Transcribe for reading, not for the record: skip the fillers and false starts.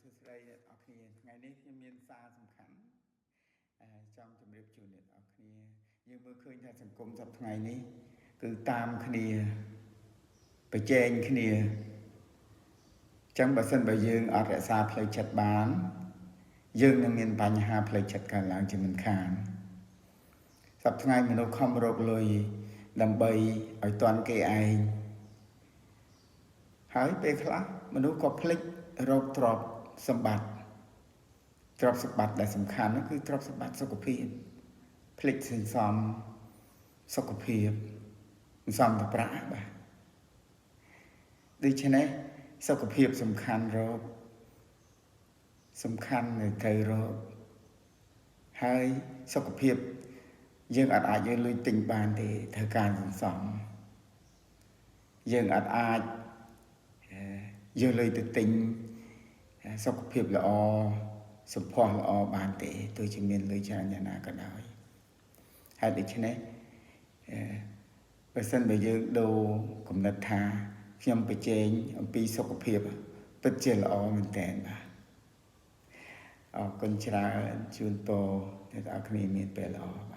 សួស្តីអ្នកនរគ្នាថ្ងៃនេះខ្ញុំមានសារសំខាន់ចង់ជម្រាបជូនអ្នកនរគ្នាយើងមើលឃើញថាសង្គមសប្តាហ៍ថ្ងៃនេះគឺតាមគ្នាប្រជែងគ្នាចឹងបើសិនបើយើងអត់រក្សាផ្លូវចិត្តបានយើងនឹងមានបញ្ហាផ្លូវចិត្តកើតឡើងជាមិនខានសប្តាហ៍ថ្ងៃមនុស្សខំរកលុយដើម្បីឲ្យទាន់គេឯងហើយពេលខ្លះមនុស្សក៏ភ្លេចរកទ្រព្យសម្បត្តិដែលសំខាន់នោះគឺទ្រព្យសម្បត្តិសុខភាពភ្លេចសន្សំសុខភាពសន្សំតែប្រាក់បាទដូច្នេះសុខភាពសំខាន់រកសំខាន់នៅត្រូវរកហើយសុខភាពយើងអាចយកលុយទិញបានទេត្រូវការសន្សំយើងអាចយកលុយទៅទិញសុខភាពល្អសម្ផស្សល្អបានទេទោះជាមានលុយច្រើនយ៉ាងណាក៏ដោយហើយដូច្នេះបើសិនបើយើងដូរគំនិតថាខ្ញុំប្រជែងអំពីសុខភាពពិតជាល្អមែនតើបាទអរគុណច្រើនជូនពរអ្នកទាំងអស់គ្នាមានពេលល្អ